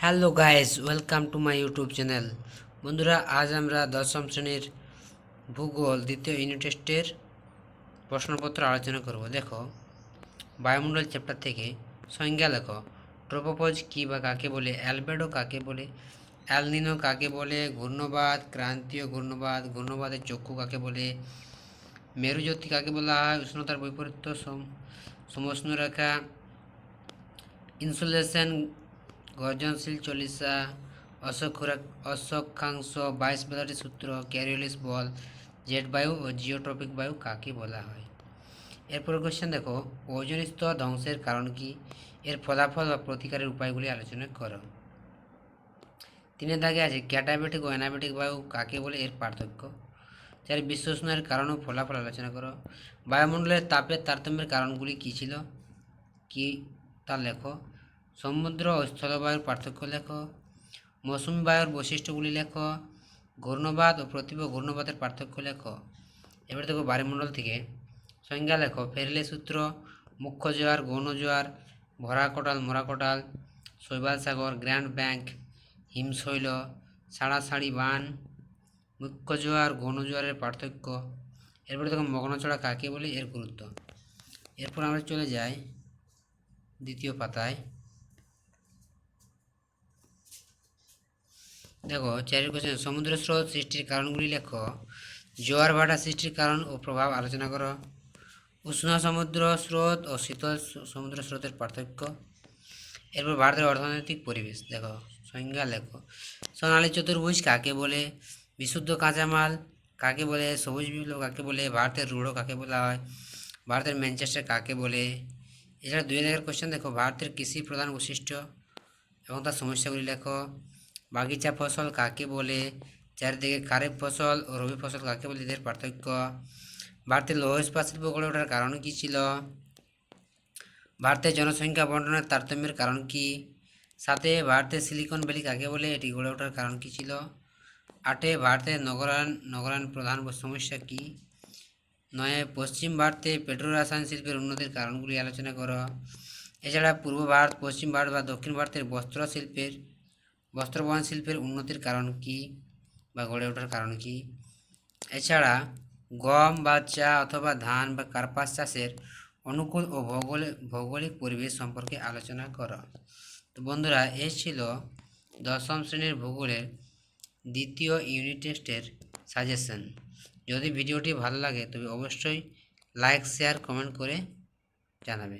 Hello guys, welcome to my YouTube channel. বন্ধুরা, আজ আমরা দশম শ্রেণীর ভূগোল দ্বিতীয় ইউনিট টেস্টের প্রশ্নপত্র আলোচনা করব। দেখো, বায়ুমণ্ডল চ্যাপ্টার থেকে সংজ্ঞা লেখো। ট্রোপোপজ কী বা কাকে বলে, অ্যালবেডো কাকে বলে, অ্যালনিনো কাকে বলে, ঘূর্ণবাদ, ক্রান্তীয় ঘূর্ণবাদ, ঘূর্ণবাদের চক্ষু কাকে বলে, মেরুজ্যোতি কাকে বলা হয়, উষ্ণতার বৈপরীত্য, সমোষ্ণরেখা, ইনসুলেশন, গর্জনশীল চলিসা, অক্ষাংশ, বাইশ বেলাটি সূত্র, ক্যারিওলিস বল, জেট বায়ু ও জিওট্রপিক বায়ু কাকে বলা হয়। এরপর কোশ্চেন দেখো, ওজোন স্তর ধ্বংসের কারণ কি, এর ফলাফল বা প্রতিকারের উপায়গুলি আলোচনা করো। 3 দাগে আছে ক্যাটাবেটিক ও অ্যানাবেটিক বায়ু কাকে বলে, এর পার্থক্য। 4 বিশ্ব উষ্ণায়নের কারণ ও ফলাফল আলোচনা করো। বায়ুমণ্ডলের তাপের তারতম্যের কারণগুলি কী ছিল, কি তা লেখো। সমুদ্র ও স্থলবায়ুর পার্থক্য লেখো। মৌসুমী বায়ুর বৈশিষ্ট্যগুলি লেখো। ঘূর্ণবাদ ও প্রতিভ ঘূর্ণবাদের পার্থক্য লেখো। এবার দেখো, বায়ুমণ্ডল থেকে সংজ্ঞা লেখো। ফেরেলে সূত্র, মুখ্য জোয়ার, গৌণ জোয়ার, ভরা কোটাল, মোরা কোটাল, শৈবাল সাগর, গ্র্যান্ড ব্যাংক, হিমশৈল, সাড়াসাড়ি বান, মুখ্য জোয়ার, গৌণ জোয়ারের পার্থক্য। এরপরে দেখো, মগ্নচড়া কাকে বলে, এর গুরুত্ব। এরপর আমরা চলে যাই দ্বিতীয় পাতায়। দেখো, 4 কোশ্চেন, সমুদ্র স্রোত সৃষ্টির কারণগুলি লেখো। জোয়ার ভাটা সৃষ্টির কারণ ও প্রভাব আলোচনা করো। উষ্ণ সমুদ্র স্রোত ও শীতল সমুদ্র স্রোতের পার্থক্য। এরপর ভারতের অর্থনৈতিক পরিবেশ দেখো, সংজ্ঞা লেখো। সোনালী চতুর্ভুজ কাকে বলে, বিশুদ্ধ কাঁচামাল কাকে বলে, সবুজ বিপ্লব কাকে বলে, ভারতের রূঢ় কাকে বলা হয়, ভারতের ম্যানচেস্টার কাকে বলে। এছাড়া 2 দাগের কোশ্চেন দেখো, ভারতের কৃষি প্রধান বৈশিষ্ট্য এবং তার সমস্যাগুলি লেখো। বাগিচা ফসল কাকে বলে, চারিদিকে খারিফ ফসল ও রবি ফসল কাকে বলে, এদের পার্থক্য। ভারতের লৌহ ইস্পাত শিল্প গড়ে ওঠার কারণ কী ছিল। ভারতের জনসংখ্যা বন্টনের তারতম্যের কারণ কী। 7 ভারতের সিলিকন ভ্যালি কাকে বলে, এটি গড়ে ওঠার কারণ কী ছিল। 8 ভারতের নগরায়ণ প্রধান সমস্যা কী। 9 পশ্চিম ভারতে পেট্রোরাসায়ন শিল্পের উন্নতির কারণগুলি আলোচনা করো। এছাড়া পূর্ব ভারত, পশ্চিম ভারত বা দক্ষিণ ভারতের বস্ত্রবহন শিল্পের উন্নতির কারণ কী বা গড়ে ওঠার কারণ কী। এছাড়া গম বা চা অথবা ধান বা কার্পাস চাষের অনুকূল ও ভৌগোলিক পরিবেশ সম্পর্কে আলোচনা করো। তো বন্ধুরা, এই ছিল দশম শ্রেণীর ভূগোলের দ্বিতীয় ইউনিট টেস্টের সাজেশন। যদি ভিডিওটি ভালো লাগে তবে অবশ্যই লাইক, শেয়ার, কমেন্ট করে জানাবে।